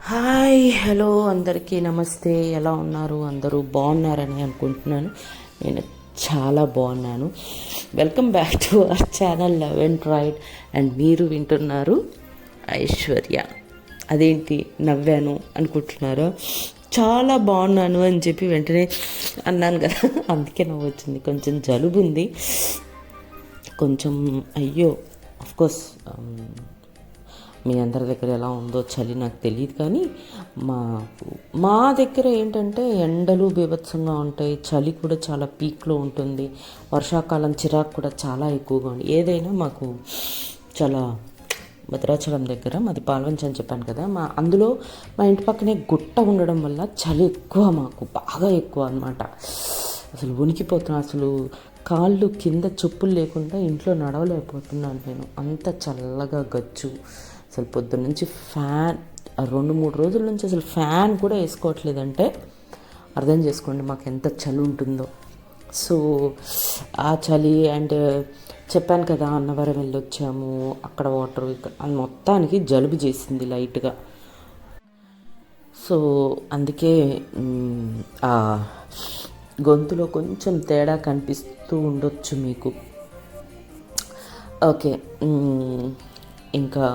Hi hello అందరికీ నమస్తే. ఎలా ఉన్నారు? అందరూ బాగున్నారని అనుకుంటున్నాను. నేను చాలా బాగున్నాను. Welcome back to our channel love and ride. And మీరు వింటున్నారు ఐశ్వర్య. అదేంటి నవ్వాను అనుకుంటున్నారా? చాలా బాగున్నాను అని చెప్పి వెంటనే అన్నాను కదా, అందుకే నవ్వు వచ్చింది. కొంచెం జలుబు ఉంది, కొంచెం అయ్యో అఫ్కోర్స్ మీ అందరి దగ్గర ఎలా ఉందో చలి నాకు తెలియదు, కానీ మా దగ్గర ఏంటంటే ఎండలు బీభత్సంగా ఉంటాయి, చలి కూడా చాలా పీక్లో ఉంటుంది, వర్షాకాలం చిరాకు కూడా చాలా ఎక్కువగా ఉంది. ఏదైనా మాకు చాలా భద్రాచలం దగ్గర మాది పాల్వంచ అని చెప్పాను కదా, అందులో మా ఇంటి పక్కనే గుట్ట ఉండడం వల్ల చలి ఎక్కువ, మాకు బాగా ఎక్కువ అనమాట. అసలు వణికిపోతున్నా, అసలు కాళ్ళు కింద చెప్పులు లేకుండా ఇంట్లో నడవలేకపోతున్నాను నేను, అంత చల్లగా గచ్చు. అసలు పొద్దున్న నుంచి ఫ్యాన్ 2-3 రోజుల నుంచి అసలు ఫ్యాన్ కూడా వేసుకోవట్లేదంటే అర్థం చేసుకోండి మాకు ఎంత చలి ఉంటుందో. సో ఆ చలి అండ్ చెప్పాను కదా అన్నవరం వెళ్ళొచ్చాము, అక్కడ వాటర్ అది మొత్తానికి జలుబు చేసింది లైట్గా. సో అందుకే ఆ గొంతులో కొంచెం తేడా కనిపిస్తూ ఉండొచ్చు మీకు. ఓకే, ఇంకా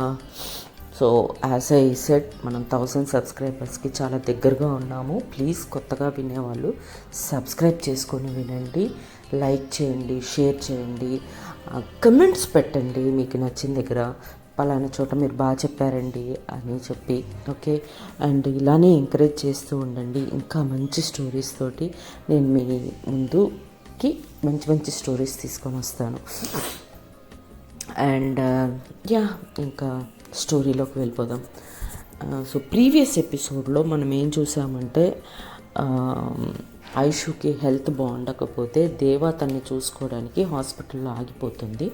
సో యాజ్ ఐ సెడ్ మనం 1000 సబ్స్క్రైబర్స్కి చాలా దగ్గరగా ఉన్నాము. ప్లీజ్ కొత్తగా వినేవాళ్ళు సబ్స్క్రైబ్ చేసుకొని వినండి, లైక్ చేయండి, షేర్ చేయండి, కమెంట్స్ పెట్టండి మీకు నచ్చిన దగ్గర. పలానా చోట మీరు బాగా చెప్పారండి అని చెప్పి, ఓకే. అండ్ ఇలానే ఎంకరేజ్ చేస్తూ ఉండండి. ఇంకా మంచి స్టోరీస్ తోటి నేను మీ ముందుకి మంచి మంచి స్టోరీస్ తీసుకొని వస్తాను. అండ్ ఇంకా స్టోరీలోకి వెళ్ళిపోదాం. సో ప్రీవియస్ ఎపిసోడ్లో మనం ఏం చూసామంటే, ఐషుకి హెల్త్ బాగుండకపోతే దేవా తన్ని చూసుకోవడానికి హాస్పిటల్లో ఆగిపోతుంది.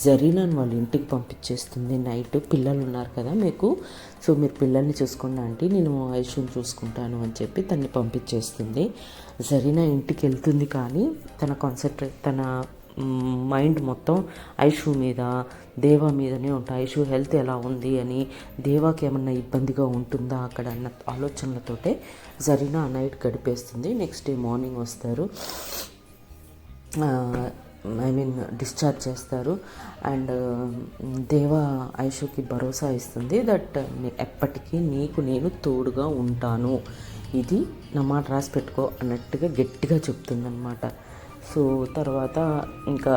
జరీనాని వాళ్ళ ఇంటికి పంపించేస్తుంది నైట్. పిల్లలు ఉన్నారు కదా మీకు, సో మీరు పిల్లల్ని చూసుకోండి ఆంటీ, నేను ఐషుని చూసుకుంటాను అని చెప్పి తన్ని పంపించేస్తుంది. జరీనా ఇంటికి వెళ్తుంది, కానీ తన మైండ్ మొత్తం ఐషు మీద, దేవా మీదనే ఉంటాయి. ఐషు హెల్త్ ఎలా ఉంది అని, దేవాకి ఏమన్నా ఇబ్బందిగా ఉంటుందా అక్కడ అన్న ఆలోచనలతోటే జరీనా నైట్ గడిపేస్తుంది. నెక్స్ట్ డే మార్నింగ్ వస్తారు, డిశ్చార్జ్ చేస్తారు. అండ్ దేవా ఐషుకి భరోసా ఇస్తుంది దట్ ఎప్పటికీ నీకు నేను తోడుగా ఉంటాను, ఇది నా మాట రాసి పెట్టుకో అన్నట్టుగా గట్టిగా చెప్తుందన్నమాట. సో తర్వాత ఇంకా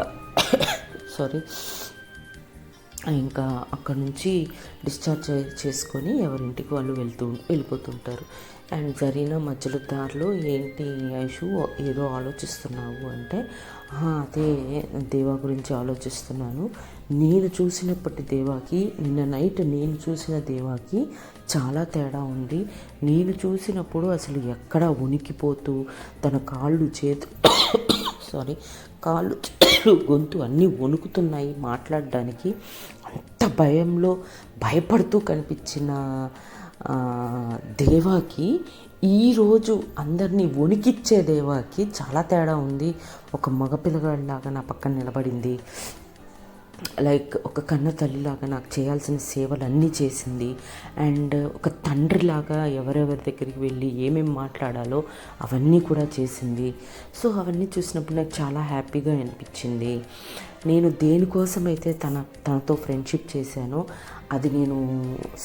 ఇంకా అక్కడ నుంచి డిశ్చార్జ్ చేసుకొని ఎవరింటికి వాళ్ళు వెళ్ళిపోతుంటారు. అండ్ జరీనా మధ్యలో దారిలో, ఏంటి ఐషు ఏదో ఆలోచిస్తున్నావు అంటే, అదే దేవా గురించి ఆలోచిస్తున్నాను. నేను చూసినప్పటి దేవాకి, నిన్న నైట్ నేను చూసిన దేవాకి చాలా తేడా ఉంది. నేను చూసినప్పుడు అసలు ఎక్కడా వణికిపోతూ తన కాళ్ళు గొంతు అన్నీ వణుకుతున్నాయి మాట్లాడడానికి. అంత భయపడుతూ కనిపించిన దేవాకి ఈరోజు అందరినీ వణికిచ్చే దేవాకి చాలా తేడా ఉంది. ఒక మగపిల్లగాడిలాగా నా పక్కన నిలబడింది, లైక్ ఒక కన్న తల్లిలాగా నాకు చేయాల్సిన సేవలు అన్నీ చేసింది. అండ్ ఒక తండ్రిలాగా ఎవరెవరి దగ్గరికి వెళ్ళి ఏమేమి మాట్లాడాలో అవన్నీ కూడా చేసింది. సో అవన్నీ చూసినప్పుడు నాకు చాలా హ్యాపీగా అనిపించింది. నేను దేనికోసమైతే తనతో ఫ్రెండ్షిప్ చేశానో అది నేను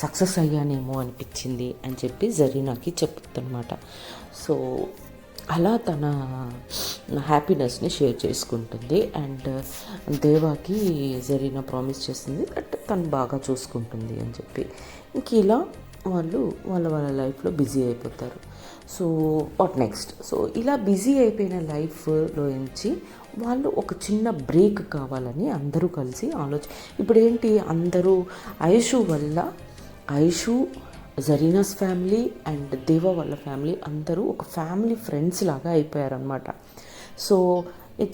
సక్సెస్ అయ్యానేమో అనిపించింది అని చెప్పి జరీనాకి చెప్తుందన్నమాట. సో అలా తన హ్యాపీనెస్ని షేర్ చేసుకుంటుంది. అండ్ దేవాకి జరీనా ప్రామిస్ చేస్తుంది బట్ తను బాగా చూసుకుంటుంది అని చెప్పి. ఇంక ఇలా వాళ్ళ లైఫ్లో బిజీ అయిపోతారు. So what next? సో ఇలా బిజీ అయిపోయిన లైఫ్లో నుంచి వాళ్ళు ఒక చిన్న బ్రేక్ కావాలని అందరూ కలిసి ఇప్పుడు ఏంటి, అందరూ ఐషు జరీనాస్ ఫ్యామిలీ అండ్ దేవా వాళ్ళ ఫ్యామిలీ అందరూ ఒక ఫ్యామిలీ ఫ్రెండ్స్ లాగా అయిపోయారనమాట. సో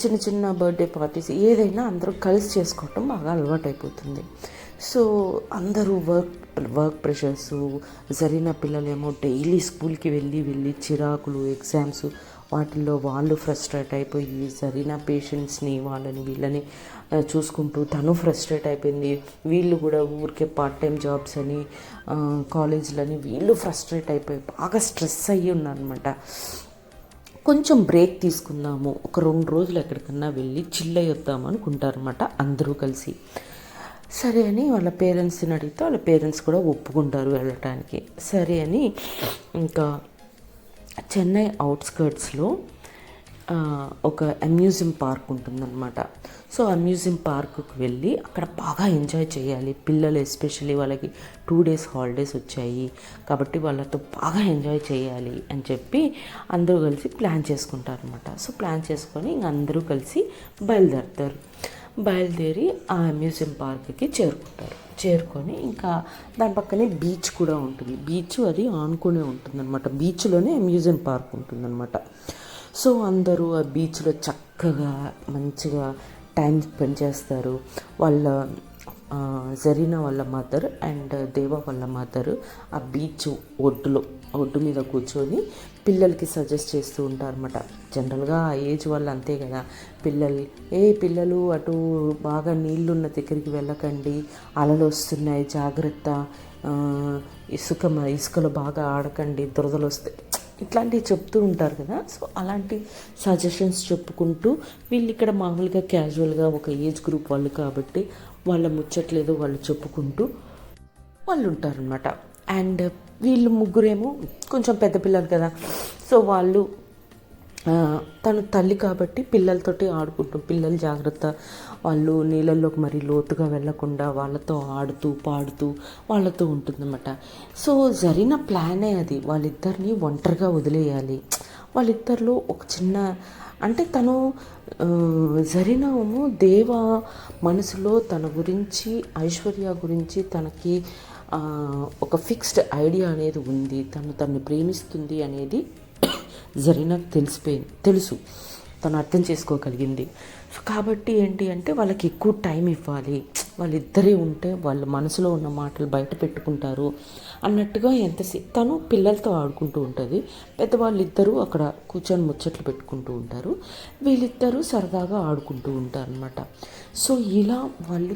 చిన్న చిన్న బర్త్డే పార్టీస్ ఏదైనా అందరూ కలిసి చేసుకోవటం బాగా అలవాటు అయిపోతుంది. సో అందరూ వర్క్ ప్రెషర్స్, జరీనా పిల్లలేమో డైలీ స్కూల్కి వెళ్ళి చిరాకులు, ఎగ్జామ్స్, వాటిల్లో వాళ్ళు ఫ్రస్ట్రేట్ అయిపోయి జరీనా పేషెంట్స్ని వాళ్ళని వీళ్ళని చూసుకుంటూ తను ఫ్రస్ట్రేట్ అయిపోయింది. వీళ్ళు కూడా ఊరికే పార్ట్ టైం జాబ్స్ అని కాలేజీలని వీళ్ళు ఫ్రస్ట్రేట్ అయిపోయి బాగా స్ట్రెస్ అయ్యి ఉన్నారనమాట. కొంచెం బ్రేక్ తీసుకుందాము, ఒక 2 రోజులు ఎక్కడికన్నా వెళ్ళి చిల్ అయ్యొద్దాము అనుకుంటారనమాట అందరూ కలిసి. సరే అని వాళ్ళ పేరెంట్స్ని అడిగితే వాళ్ళ పేరెంట్స్ కూడా ఒప్పుకుంటారు వెళ్ళటానికి. సరే అని ఇంకా చెన్నై అవుట్స్కర్ట్స్లో ఒక అమ్యూజియం పార్క్ ఉంటుందన్నమాట. సో అమ్యూజియం పార్క్కి వెళ్ళి అక్కడ బాగా ఎంజాయ్ చేయాలి పిల్లలు, ఎస్పెషల్లీ వాళ్ళకి 2 days హాలిడేస్ వచ్చాయి కాబట్టి వాళ్ళతో బాగా ఎంజాయ్ చేయాలి అని చెప్పి అందరూ కలిసి ప్లాన్ చేసుకుంటారనమాట. సో ప్లాన్ చేసుకొని ఇంక అందరూ కలిసి బయలుదేరి ఆ అమ్యూజియం పార్క్కి చేరుకొని ఇంకా దాని పక్కనే బీచ్ కూడా ఉంటుంది. బీచ్ అది ఆనుకునే ఉంటుందన్నమాట. బీచ్లోనే అమ్యూజియం పార్క్ ఉంటుందన్నమాట. సో అందరూ ఆ బీచ్లో చక్కగా మంచిగా టైం స్పెండ్ చేస్తారు. వాళ్ళ జరీనా వాళ్ళ మదర్ అండ్ దేవా వాళ్ళ మదర్ ఆ బీచ్ ఒడ్డు మీద కూర్చొని పిల్లలకి సజెస్ట్ చేస్తూ ఉంటారన్నమాట. జనరల్గా ఆ ఏజ్ వాళ్ళు అంతే కదా, పిల్లలు అటు బాగా నీళ్ళున్న దగ్గరికి వెళ్ళకండి, అలలు వస్తున్నాయి జాగ్రత్త, ఇసుకలో బాగా ఆడకండి, దురదలు వస్తాయి, ఇట్లాంటివి చెప్తూ ఉంటారు కదా. సో అలాంటి సజెషన్స్ చెప్పుకుంటూ వీళ్ళు ఇక్కడ మామూలుగా క్యాజువల్గా ఒక ఏజ్ గ్రూప్ వాళ్ళు కాబట్టి వాళ్ళ ముచ్చట్లేదో వాళ్ళు చెప్పుకుంటూ వాళ్ళు ఉంటారనమాట. అండ్ వీళ్ళు ముగ్గురేమో కొంచెం పెద్ద పిల్లలు కదా, సో వాళ్ళు తను తల్లి కాబట్టి పిల్లలతోటి ఆడుకుంటూ, పిల్లలు జాగ్రత్త, వాళ్ళు నీళ్ళల్లోకి మరీ లోతుగా వెళ్ళకుండా వాళ్ళతో ఆడుతూ పాడుతూ వాళ్ళతో ఉంటుందన్నమాట. సో జరిగిన ప్లానే అది, వాళ్ళిద్దరిని ఒంటరిగా వదిలేయాలి. వాళ్ళిద్దరిలో ఒక చిన్న అంటే తను జరీనాము దేవ మనసులో తన గురించి, ఐశ్వర్య గురించి తనకి ఒక ఫిక్స్డ్ ఐడియా అనేది ఉంది. తనని ప్రేమిస్తుంది అనేది జరీనాకు తెలుసు, తను అర్థం చేసుకోగలిగింది. సో కాబట్టి ఏంటి అంటే వాళ్ళకి ఎక్కువ టైం ఇవ్వాలి, వాళ్ళిద్దరే ఉంటే వాళ్ళ మనసులో ఉన్న మాటలు బయట పెట్టుకుంటారు అన్నట్టుగా ఎంతసేపు తను పిల్లలతో ఆడుకుంటూ ఉంటుంది, పెద్దవాళ్ళిద్దరూ అక్కడ కూర్చొని ముచ్చట్లు పెట్టుకుంటూ ఉంటారు, వీళ్ళిద్దరూ సరదాగా ఆడుకుంటూ ఉంటారు అనమాట. సో ఇలా వాళ్ళు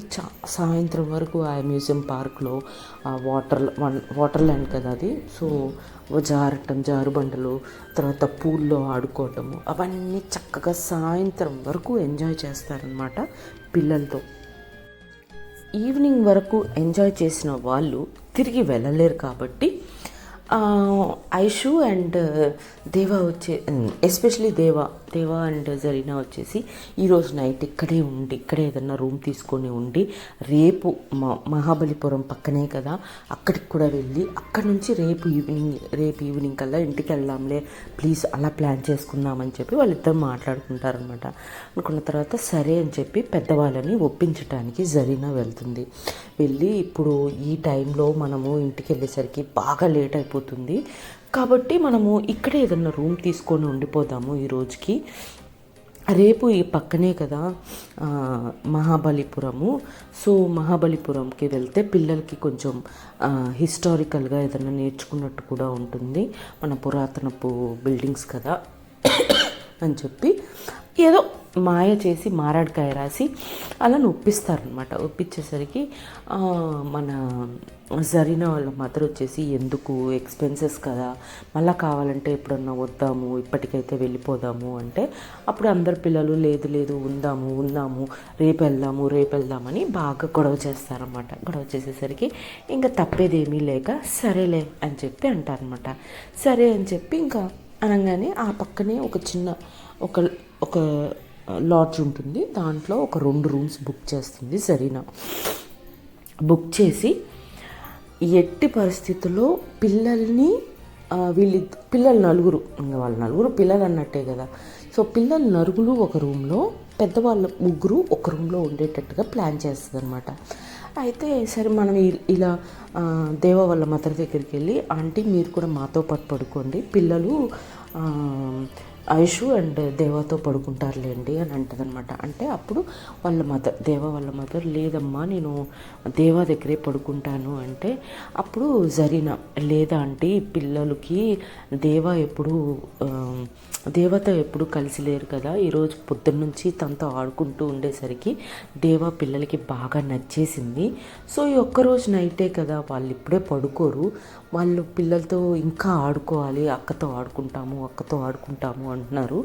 సాయంత్రం వరకు ఆ మ్యూజియం పార్క్లో ఆ వాటర్ ల్యాండ్ కదా అది, సో జారుబండలు, తర్వాత పూల్లో ఆడుకోవటము, అవన్నీ చక్కగా సాయంత్రం వరకు ఎంజాయ్ చేస్తారనమాట పిల్లలతో. ఈవినింగ్ వరకు ఎంజాయ్ చేసిన వాళ్ళు తిరిగి వెళ్ళలేరు కాబట్టి ఐషు అండ్ దేవా ఎస్పెషలీ దేవా అండ్ జరీనా వచ్చేసి ఈరోజు నైట్ ఇక్కడే ఏదన్నా రూమ్ తీసుకొని ఉండి రేపు మహాబలిపురం పక్కనే కదా అక్కడికి కూడా వెళ్ళి అక్కడి నుంచి రేపు ఈవినింగ్ కల్లా ఇంటికి వెళ్దాంలే ప్లీజ్, అలా ప్లాన్ చేసుకుందామని చెప్పి వాళ్ళిద్దరు మాట్లాడుకుంటారనమాట. అనుకున్న తర్వాత సరే అని చెప్పి పెద్దవాళ్ళని ఒప్పించడానికి జరీనా వెళ్తుంది. వెళ్ళి ఇప్పుడు ఈ టైంలో మనము ఇంటికి వెళ్ళేసరికి బాగా లేట్ అయిపోతుంది కాబట్టి మనము ఇక్కడే ఏదన్నా రూమ్ తీసుకొని ఉండిపోదాము ఈ రోజుకి, రేపు ఈ పక్కనే కదా మహాబలిపురము, సో మహాబలిపురంకి వెళ్తే పిల్లలకి కొంచెం హిస్టారికల్గా ఏదైనా నేర్చుకున్నట్టు కూడా ఉంటుంది, మన పురాతనపు బిల్డింగ్స్ కదా అని చెప్పి ఏదో మాయ చేసి మారాడికాయ రాసి అలా ఒప్పిస్తారనమాట. ఒప్పించేసరికి మన జరీనా వాళ్ళ మదర్ వచ్చేసి ఎందుకు ఎక్స్పెన్సెస్ కదా, మళ్ళీ కావాలంటే ఎప్పుడన్నా వద్దాము, ఇప్పటికైతే వెళ్ళిపోదాము అంటే అప్పుడు అందరు పిల్లలు లేదు ఉందాము రేపు వెళ్దామని బాగా గొడవ చేస్తారనమాట. గొడవ చేసేసరికి ఇంకా తప్పేదేమీ లేక సరేలే అని చెప్పి అంటారనమాట. సరే అని చెప్పి ఇంకా అనగానే ఆ పక్కనే ఒక చిన్న ఒక లాడ్జ్ ఉంటుంది, దాంట్లో ఒక 2 rooms బుక్ చేస్తుంది జరీనా. బుక్ చేసి ఎట్టి పరిస్థితుల్లో పిల్లలు నలుగురు, ఇంకా వాళ్ళ నలుగురు పిల్లలు అన్నట్టే కదా, సో పిల్లలు నలుగురు ఒక రూమ్లో, పెద్దవాళ్ళ ముగ్గురు ఒక రూమ్లో ఉండేటట్టుగా ప్లాన్ చేస్తుంది అనమాట. అయితే సరే మనం ఇలా దేవా వాళ్ళ మదర్ దగ్గరికి వెళ్ళి ఆంటీ మీరు కూడా మాతో పాటు పడుకోండి, పిల్లలు ఐషు అండ్ దేవాతో పడుకుంటారులేండి అని అంటదనమాట. అంటే అప్పుడు వాళ్ళ మదర్ లేదమ్మా నేను దేవా దగ్గరే పడుకుంటాను అంటే, అప్పుడు జరీనా లేదా ఆంటీ పిల్లలకి దేవతో ఎప్పుడు కలిసి లేరు కదా, ఈరోజు పొద్దున్న నుంచి తనతో ఆడుకుంటూ ఉండేసరికి దేవా పిల్లలకి బాగా నచ్చేసింది. సో ఈ ఒక్కరోజు నైటే కదా, వాళ్ళు ఇప్పుడే పడుకోరు, వాళ్ళు పిల్లలతో ఇంకా ఆడుకోవాలి, అక్కతో ఆడుకుంటాము అంటున్నారు.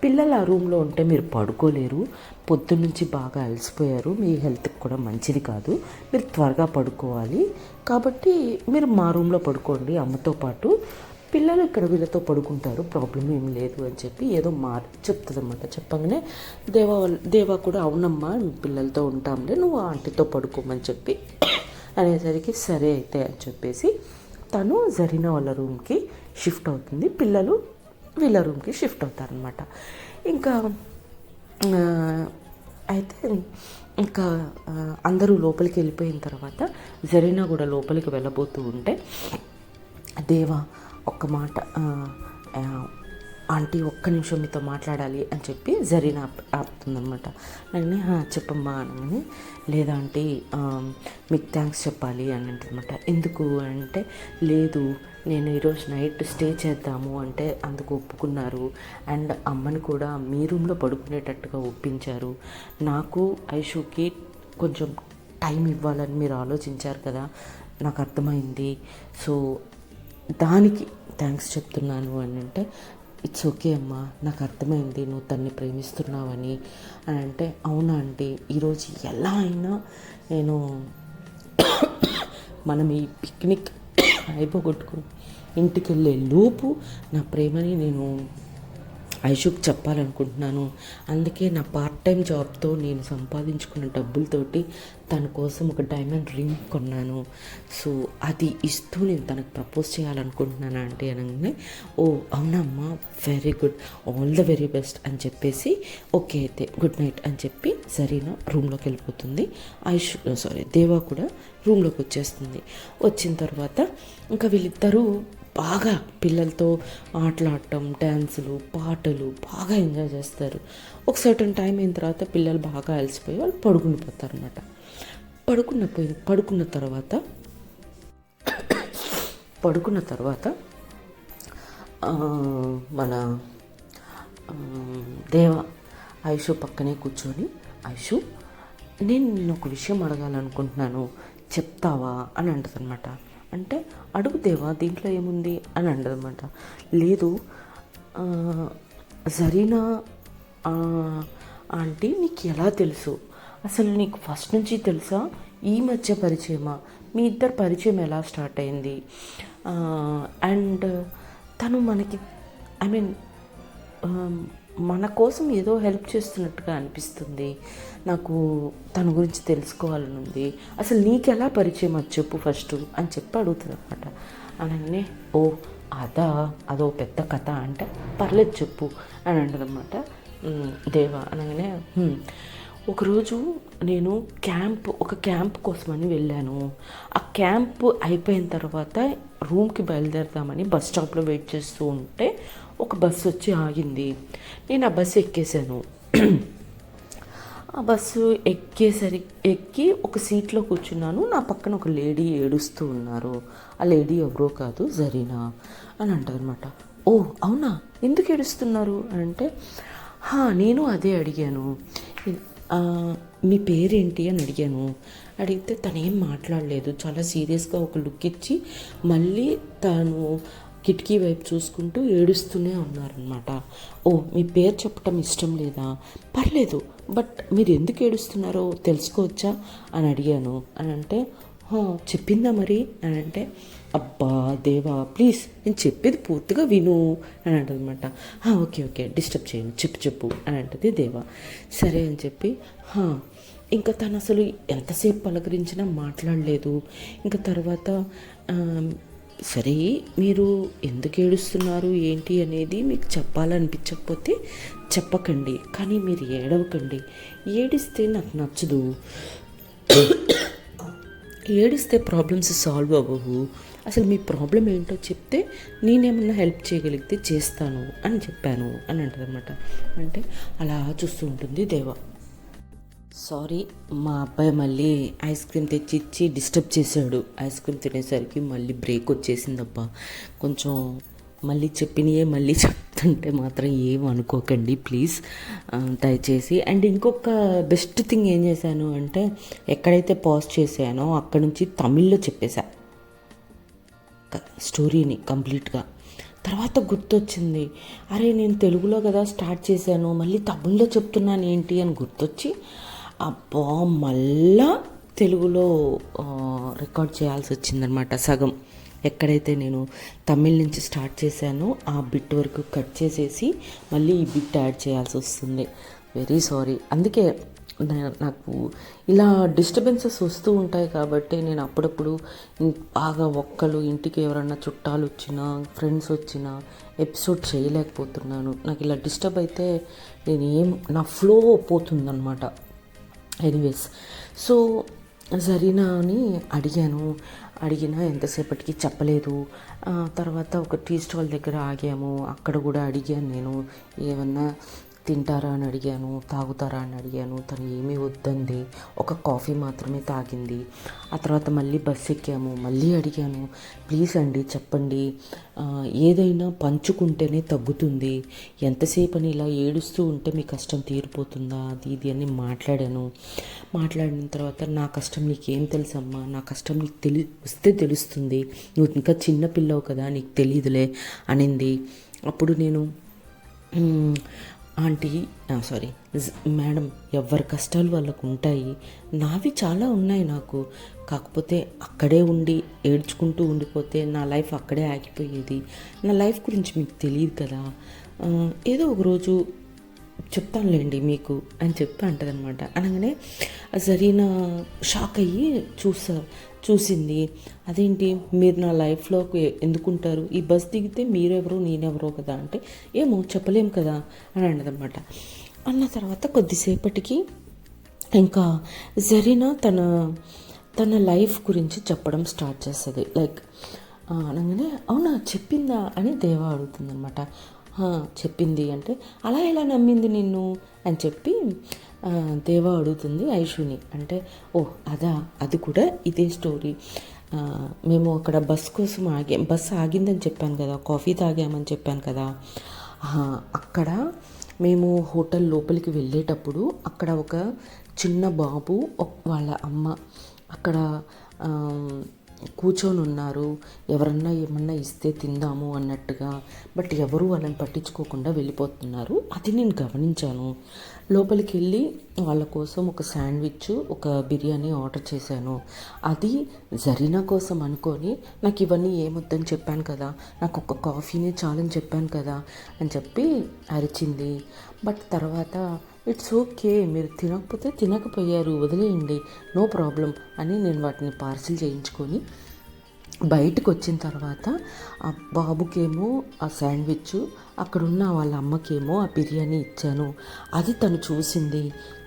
పిల్లలు ఆ రూమ్లో ఉంటే మీరు పడుకోలేరు, పొద్దున్నుంచి బాగా అలసిపోయారు, మీ హెల్త్కి కూడా మంచిది కాదు, మీరు త్వరగా పడుకోవాలి, కాబట్టి మీరు మా రూమ్లో పడుకోండి అమ్మతో పాటు, పిల్లలు ఇక్కడ వీళ్ళతో పడుకుంటారు, ప్రాబ్లం ఏం లేదు అని చెప్పి ఏదో చెప్తుంది అనమాట. చెప్పగానే దేవా కూడా అవునమ్మా పిల్లలతో ఉంటాంలే, నువ్వు ఆంటీతో పడుకోమని చెప్పి అనేసరికి సరే అయితే అని చెప్పేసి తను జరీనా వాళ్ళ రూమ్కి షిఫ్ట్ అవుతుంది, పిల్లలు వీళ్ళ రూమ్కి షిఫ్ట్ అవుతారనమాట. ఇంకా అయితే ఇంకా అందరూ లోపలికి వెళ్ళిపోయిన తర్వాత జరీనా కూడా లోపలికి వెళ్ళబోతూ ఉంటే దేవా ఒక్క మాట, ఆంటీ ఒక్క నిమిషం మీతో మాట్లాడాలి అని చెప్పి జరీనా ఆపుతుందనమాట. నేను చెప్పమ్మా అనగానే లేదా ఆంటీ మీకు థ్యాంక్స్ చెప్పాలి అని అంటనమాట. ఎందుకు అంటే లేదు నేను ఈరోజు నైట్ స్టే చేద్దాము అంటే అందుకు ఒప్పుకున్నారు, అండ్ అమ్మని కూడా మీ రూమ్లో పడుకునేటట్టుగా ఒప్పించారు, నాకు ఐషుకి కొంచెం టైం ఇవ్వాలని మీరు ఆలోచించారు కదా, నాకు అర్థమైంది, సో దానికి థ్యాంక్స్ చెప్తున్నాను అని అంటే, ఇట్స్ ఓకే అమ్మా నాకు అర్థమైంది నువ్వు తన్ని ప్రేమిస్తున్నావని అని అంటే, అవునా అంటే ఈరోజు ఎలా అయినా నేను మనం ఈ పిక్నిక్ అయిపోగొట్టుకుని ఇంటికి వెళ్ళే లోపు నా ప్రేమని నేను ఐషుకి చెప్పాలనుకుంటున్నాను, అందుకే నా పార్ట్ టైం జాబ్తో నేను సంపాదించుకున్న డబ్బులతోటి తన కోసం ఒక డైమండ్ రింగ్ కొన్నాను, సో అది ఇస్తూ నేను తనకు ప్రపోజ్ చేయాలనుకుంటున్నాను అంటే అనగానే ఓ అవునమ్మా very good, all the very best అని చెప్పేసి ఓకే అయితే గుడ్ నైట్ అని చెప్పి జరీనా రూమ్లోకి వెళ్ళిపోతుంది. దేవా కూడా రూమ్లోకి వచ్చేస్తుంది. వచ్చిన తర్వాత ఇంకా వీళ్ళిద్దరూ బాగా పిల్లలతో ఆటలాడటం, డ్యాన్సులు, పాటలు బాగా ఎంజాయ్ చేస్తారు. ఒక సర్టన్ టైం అయిన తర్వాత పిల్లలు బాగా అలసిపోయి వాళ్ళు పడుకునిపోతారు అనమాట. పడుకున్న తర్వాత మన దేవ ఐషు పక్కనే కూర్చొని, ఐషు నేను ఒక విషయం అడగాలనుకుంటున్నాను చెప్తావా అని అంటదనమాట. అంటే అడుగుదేవా దీంట్లో ఏముంది అని అంటదనమాట. లేదు జరీనా ఆంటీ నీకు ఎలా తెలుసు, అసలు నీకు ఫస్ట్ నుంచి తెలుసా, ఈ మధ్య పరిచయమా, మీ ఇద్దరు పరిచయం ఎలా స్టార్ట్ అయింది, అండ్ తను మనకి మన కోసం ఏదో హెల్ప్ చేస్తున్నట్టుగా అనిపిస్తుంది, నాకు తన గురించి తెలుసుకోవాలని ఉంది, అసలు నీకు ఎలా పరిచయం అది చెప్పు ఫస్ట్ అని చెప్పి అడుగుతుంది అనమాట. అనగానే ఓ అదో పెద్ద కథ అంటే పర్లేదు చెప్పు అని అంటదన్నమాట దేవా. అనగానే ఒకరోజు నేను ఒక క్యాంప్ కోసమని వెళ్ళాను, ఆ క్యాంప్ అయిపోయిన తర్వాత రూమ్కి బయలుదేరదామని బస్ స్టాప్లో వెయిట్ చేస్తూ ఉంటే ఒక బస్సు వచ్చి ఆగింది, నేను ఆ బస్సు ఎక్కేసాను. ఆ బస్సు ఎక్కి ఒక సీట్లో కూర్చున్నాను, నా పక్కన ఒక లేడీ ఏడుస్తూ ఉన్నారు, ఆ లేడీ ఎవరో కాదు జరీనా అని అంటారనమాట. ఓ అవునా ఎందుకు ఏడుస్తున్నారు అని అంటే, నేను అదే అడిగాను, మీ పేరేంటి అని అడిగాను. అడిగితే తనేం మాట్లాడలేదు, చాలా సీరియస్గా ఒక లుక్ ఇచ్చి మళ్ళీ తను కిటికీ వైపు చూసుకుంటూ ఏడుస్తూనే ఉన్నారనమాట. ఓ మీ పేరు చెప్పటం ఇష్టం లేదా, పర్లేదు, బట్ మీరు ఎందుకు ఏడుస్తున్నారో తెలుసుకోవచ్చా అని అడిగాను. అని అంటే చెప్పిందా మరి అని అంటే, అబ్బా దేవా ప్లీజ్ నేను చెప్పేది పూర్తిగా విను అని అంటదనమాట. ఓకే డిస్టర్బ్ చేయను, చెప్పు అని అంటది దేవా. సరే అని చెప్పి ఇంకా తను అసలు ఎంతసేపు పలకరించినా మాట్లాడలేదు. ఇంకా తర్వాత సరే మీరు ఎందుకు ఏడుస్తున్నారు ఏంటి అనేది మీకు చెప్పాలనిపించకపోతే చెప్పకండి, కానీ మీరు ఏడవకండి, ఏడిస్తే నాకు నచ్చదు, ఏడిస్తే ప్రాబ్లమ్స్ సాల్వ్ అవ్వవు అసలు మీ ప్రాబ్లం ఏంటో చెప్తే నేనేమన్నా హెల్ప్ చేయగలిగితే చేస్తాను అని చెప్పాను అని అంటదనమాట. అంటే అలా చూస్తూ ఉంటుంది దేవ. సారీ, మా అబ్బాయి మళ్ళీ ఐస్ క్రీమ్ తెచ్చిచ్చి డిస్టర్బ్ చేశాడు. ఐస్ క్రీమ్ తినేసరికి మళ్ళీ బ్రేక్ వచ్చేసిందబ్బా. కొంచెం మళ్ళీ చెప్పినయే మళ్ళీ చెప్తుంటే మాత్రం ఏం అనుకోకండి ప్లీజ్, దయచేసి. అండ్ ఇంకొక బెస్ట్ థింగ్ ఏం చేశాను అంటే, ఎక్కడైతే పాజ్ చేశానో అక్కడ నుంచి తమిళ్లో చెప్పేశా స్టోరీని కంప్లీట్గా. తర్వాత గుర్తొచ్చింది, అరే నేను తెలుగులో కదా స్టార్ట్ చేశాను, మళ్ళీ తమిళ్లో చెప్తున్నాను ఏంటి అని గుర్తొచ్చి, అబ్బా మళ్ళా తెలుగులో రికార్డ్ చేయాల్సి వచ్చిందనమాట. సగం ఎక్కడైతే నేను తమిళ్ నుంచి స్టార్ట్ చేశానో ఆ బిట్ వరకు కట్ చేసేసి మళ్ళీ ఈ బిట్ యాడ్ చేయాల్సి వస్తుంది. Very sorry. అందుకే నాకు ఇలా డిస్టర్బెన్సెస్ వస్తూ ఉంటాయి కాబట్టి నేను అప్పుడప్పుడు బాగా ఒక్కలు ఇంటికి ఎవరన్నా చుట్టాలు వచ్చినా ఫ్రెండ్స్ వచ్చినా ఎపిసోడ్ చేయలేకపోతున్నాను. నాకు ఇలా డిస్టర్బ్ అయితే నా ఫ్లో పోతుందన్నమాట. ఎనీవేస్, సో జరీనా అని అడిగినా ఎంతసేపటికి చెప్పలేదు. తర్వాత ఒక టీ స్టాల్ దగ్గర ఆగాము, అక్కడ కూడా అడిగాను నేను, ఏమన్నా తింటారా అని అడిగాను, తాగుతారా అని అడిగాను. తను ఏమీ వద్దంది, ఒక కాఫీ మాత్రమే తాగింది. ఆ తర్వాత మళ్ళీ బస్సు ఎక్కాము, మళ్ళీ అడిగాను, ప్లీజ్ అండి చెప్పండి, ఏదైనా పంచుకుంటేనే తగ్గుతుంది, ఎంతసేపు అని ఇలా ఏడుస్తూ ఉంటే మీ కష్టం తీరిపోతుందా, అది ఇది అని మాట్లాడిన తర్వాత, నా కష్టం నీకేం తెలుసమ్మా, నా కష్టం నీకు వస్తే తెలుస్తుంది, నువ్వు ఇంకా చిన్న పిల్లవు కదా నీకు తెలియదులే అనింది. అప్పుడు నేను ఆంటీ సారీ మేడం, ఎవరి కష్టాలు వాళ్ళకు ఉంటాయి, నావి చాలా ఉన్నాయి నాకు. కాకపోతే అక్కడే ఉండి ఏడ్చుకుంటూ ఉండిపోతే నా లైఫ్ అక్కడే ఆగిపోయేది. నా లైఫ్ గురించి మీకు తెలియదు కదా, ఏదో ఒక రోజు చెప్తానులేండి మీకు అని చెప్పి అంటదనమాట. అనగానే జరీనా షాక్ అయ్యి చూసింది. అదేంటి మీరు నా లైఫ్లోకి ఎందుకుంటారు, ఈ బస్ దిగితే మీరెవరో నేనెవరో కదా అంటే, ఏమో చెప్పలేం కదా అని అన్నదనమాట. అన్న తర్వాత కొద్దిసేపటికి ఇంకా జరీనా తన లైఫ్ గురించి చెప్పడం స్టార్ట్ చేస్తుంది. లైక్ అనగానే అవునా చెప్పిందా అని దేవా అడుగుతుందనమాట. చెప్పింది అంటే, అలా ఎలా నమ్మింది నిన్ను అని చెప్పి దేవా అడుగుతుంది ఐషుని. అంటే అది కూడా ఇదే స్టోరీ. మేము అక్కడ బస్ కోసం బస్సు ఆగిందని చెప్పాను కదా, కాఫీ తాగామని చెప్పాను కదా, అక్కడ మేము హోటల్ లోపలికి వెళ్ళేటప్పుడు అక్కడ ఒక చిన్న బాబు వాళ్ళ అమ్మ అక్కడ కూర్చొని ఉన్నారు, ఎవరన్నా ఏమన్నా ఇస్తే తిందాము అన్నట్టుగా. బట్ ఎవరు వాళ్ళని పట్టించుకోకుండా వెళ్ళిపోతున్నారు. అది నేను గమనించాను. లోపలికి వెళ్ళి వాళ్ళ కోసం ఒక శాండ్విచ్, ఒక బిర్యానీ ఆర్డర్ చేశాను. అది జరీనా కోసం అనుకొని, నాకు ఇవన్నీ ఏమొద్దని చెప్పాను కదా, నాకు ఒక కాఫీనే చాలని చెప్పాను కదా అని చెప్పి అరిచింది. బట్ తర్వాత ఇట్స్ ఓకే, మీరు తినకపోతే తినకపోయారు, వదిలేయండి, నో ప్రాబ్లం అని నేను వాటిని పార్సిల్ చేయించుకొని బయటకు వచ్చిన తర్వాత ఆ బాబుకేమో ఆ శాండ్విచ్, అక్కడున్న వాళ్ళ అమ్మకేమో ఆ బిర్యానీ ఇచ్చాను. అది తను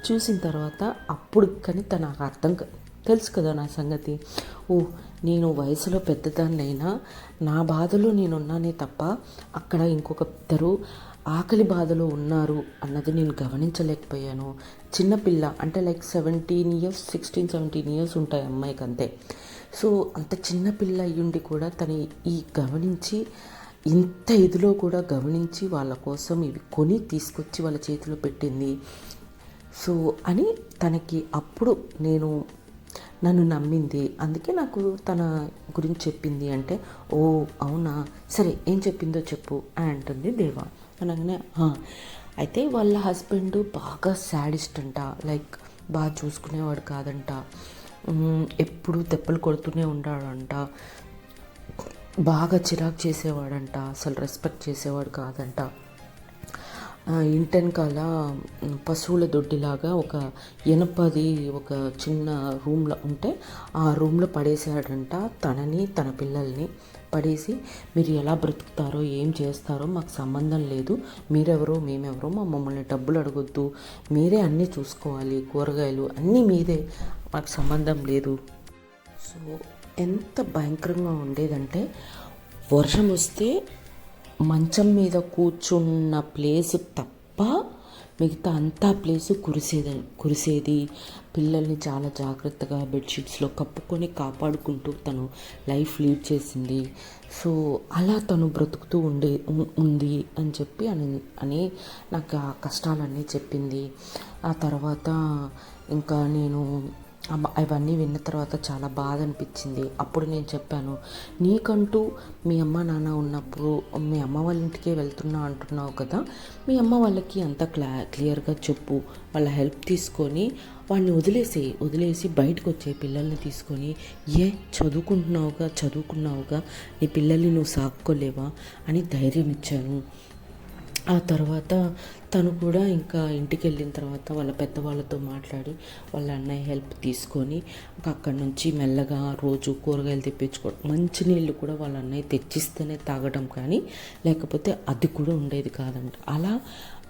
చూసిన తర్వాత అప్పుడు కానీ తనకు తెలుసు కదా నా సంగతి. నేను వయసులో పెద్దదాన్నైనా నా బాధలో నేనున్నానే తప్ప అక్కడ ఇంకొకరు ఆకలి బాధలో ఉన్నారు అన్నది నేను గమనించలేకపోయాను. చిన్నపిల్ల అంటే లైక్ 16-17 ఇయర్స్ ఉంటాయి అమ్మాయికి అంతే. సో అంత చిన్నపిల్ల అయ్యుండి కూడా తను గమనించి, ఇంత ఇదిలో కూడా గమనించి వాళ్ళ కోసం ఇవి కొని తీసుకొచ్చి వాళ్ళ చేతిలో పెట్టింది. సో అని తనకి అప్పుడు నన్ను నమ్మింది. అందుకే నాకు తన గురించి చెప్పింది. అంటే అవునా, సరే ఏం చెప్పిందో చెప్పు అని అంటుంది దేవా. అనగానే అయితే వాళ్ళ హస్బెండ్ బాగా శాడిస్ట్ అంట, లైక్ బాగా చూసుకునేవాడు కాదంట, ఎప్పుడు దెబ్బలు కొడుతూనే ఉన్నాడంట, బాగా చిరాకు చేసేవాడంట, అసలు రెస్పెక్ట్ చేసేవాడు కాదంట. ఇంటెనకాల పశువుల దొడ్డిలాగా ఒక ఎనపది ఒక చిన్న రూమ్లో ఉంటే ఆ రూమ్లో పడేసాడంట తనని, తన పిల్లల్ని పడేసి, మీరు ఎలా బ్రతుకుతారో ఏం చేస్తారో మాకు సంబంధం లేదు, మీరెవరో మేమెవరో, మమ్మల్ని డబ్బులు అడగొద్దు, మీరే అన్నీ చూసుకోవాలి, కూరగాయలు అన్నీ మీదే, మాకు సంబంధం లేదు. సో ఎంత భయంకరంగా ఉండేదంటే వర్షం వస్తే మంచం మీద కూర్చున్న ప్లేసు తప్ప మిగతా అంతా ప్లేసు కురిసేది. పిల్లల్ని చాలా జాగ్రత్తగా బెడ్షీట్స్లో కప్పుకొని కాపాడుకుంటూ తను లైఫ్ లీడ్ చేసింది. సో అలా తను బ్రతుకుతూ ఉంది అని చెప్పి అని నాకు ఆ కష్టాలన్నీ చెప్పింది. ఆ తర్వాత ఇంకా నేను అవన్నీ విన్న తర్వాత చాలా బాధ అనిపించింది. అప్పుడు నేను చెప్పాను, నీకంటూ మీ అమ్మ నాన్న ఉన్నప్పుడు మీ అమ్మ వాళ్ళ ఇంటికే వెళ్తున్నా అంటున్నావు కదా, మీ అమ్మ వాళ్ళకి అంత క్లియర్గా చెప్పు, వాళ్ళ హెల్ప్ తీసుకొని వాడిని వదిలేసి బయటకు వచ్చే పిల్లల్ని తీసుకొని, చదువుకున్నావుగా నీ పిల్లల్ని నువ్వు సాక్కోలేవా అని ధైర్యం ఇచ్చాను. ఆ తర్వాత తను కూడా ఇంకా ఇంటికి వెళ్ళిన తర్వాత వాళ్ళ పెద్దవాళ్ళతో మాట్లాడి వాళ్ళ అన్నయ్య హెల్ప్ తీసుకొని అక్కడి నుంచి మెల్లగా రోజు కూరగాయలు తెప్పించుకోవడం, మంచినీళ్ళు కూడా వాళ్ళ అన్నయ్య తెచ్చిస్తేనే తాగడం, కానీ లేకపోతే అది కూడా ఉండేది కాదంట. అలా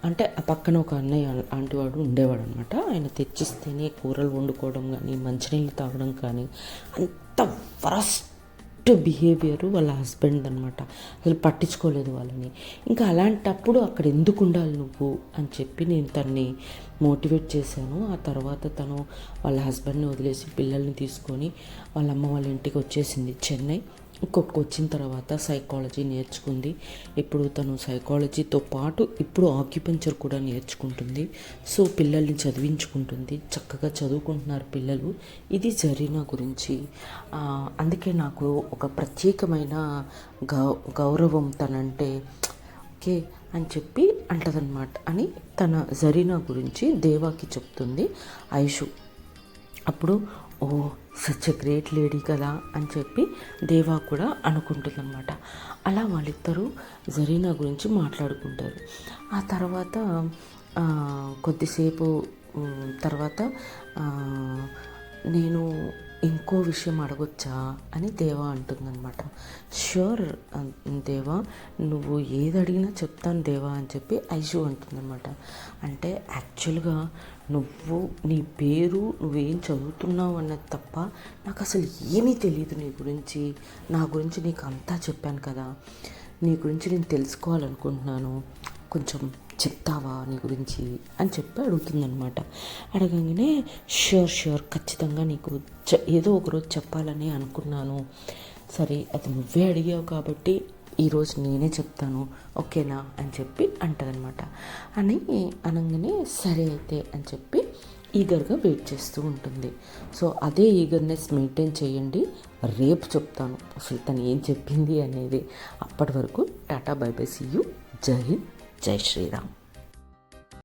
అంటే ఆ పక్కన ఒక అన్నయ్య లాంటి వాడు ఉండేవాడు అనమాట. ఆయన తెచ్చిస్తేనే కూరలు వండుకోవడం కానీ మంచినీళ్ళు తాగడం కానీ అంత వరస్ట్ బిహేవియర్ వాళ్ళ హస్బెండ్ అనమాట. అసలు పట్టించుకోలేదు వాళ్ళని. ఇంకా అలాంటప్పుడు అక్కడ ఎందుకు ఉండాలి నువ్వు అని చెప్పి నేను తన్ని మోటివేట్ చేశాను. ఆ తర్వాత తను వాళ్ళ హస్బెండ్ని వదిలేసి పిల్లల్ని తీసుకొని వాళ్ళ అమ్మ వాళ్ళ ఇంటికి వచ్చేసింది చెన్నై. ఇక్కడికి వచ్చిన తర్వాత సైకాలజీ నేర్చుకుంది. ఇప్పుడు తను సైకాలజీతో పాటు ఇప్పుడు ఆక్యుపెంచర్ కూడా నేర్చుకుంటుంది. సో పిల్లల్ని చదివించుకుంటుంది. చక్కగా చదువుకుంటున్నారు పిల్లలు. ఇది జరీనా గురించి. అందుకే నాకు ఒక ప్రత్యేకమైన గౌరవం తనంటే. ఓకే అని చెప్పి అంటదనమాట అని తన జరీనా గురించి దేవాకి చెప్తుంది ఐషు. అప్పుడు ఓ సచ్ ఎ గ్రేట్ లేడీ కదా అని చెప్పి దేవా కూడా అనుకుంటుందన్నమాట. అలా వాళ్ళిద్దరూ జరీనా గురించి మాట్లాడుకుంటారు. ఆ తర్వాత కొద్దిసేపు తర్వాత నేను ఇంకో విషయం అడగొచ్చా అని దేవా అంటుందన్నమాట. ష్యూర్ దేవా, నువ్వు ఏది అడిగినా చెప్తాను దేవా అని చెప్పి ఐషు అంటుందన్నమాట. అంటే యాక్చువల్గా నీ పేరు, నువ్వేం చదువుతున్నావు అన్నది తప్ప నాకు అసలు ఏమీ తెలియదు నీ గురించి. నా గురించి నీకు అంతా చెప్పాను కదా, నీ గురించి నేను తెలుసుకోవాలనుకుంటున్నాను, కొంచెం చెప్తావా నీ గురించి అని చెప్పి అడుగుతుందనమాట. అడగగానే ష్యూర్ ఖచ్చితంగా నీకు ఏదో ఒకరోజు చెప్పాలని అనుకున్నాను. సరే అది నువ్వే అడిగావు కాబట్టి ఈరోజు నేనే చెప్తాను, ఓకేనా అని చెప్పి అంటదనమాట. అనగానే సరే అయితే అని చెప్పి ఈగర్గా వెయిట్ చేస్తూ ఉంటుంది. సో అదే ఈగర్నెస్ మెయింటైన్ చేయండి. రేపు చెప్తాను అసలు తను ఏం చెప్పింది అనేది. అప్పటి వరకు tata bye bye, see you, జై హింద్, జై శ్రీరామ్.